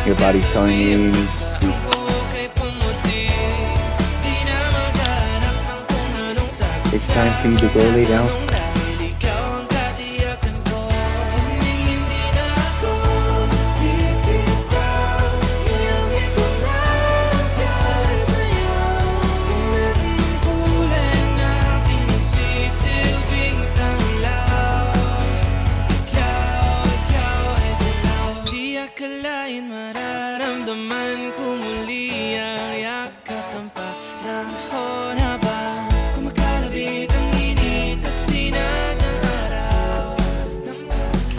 Your body's telling you you need to sleep. It's time for you to go lay down.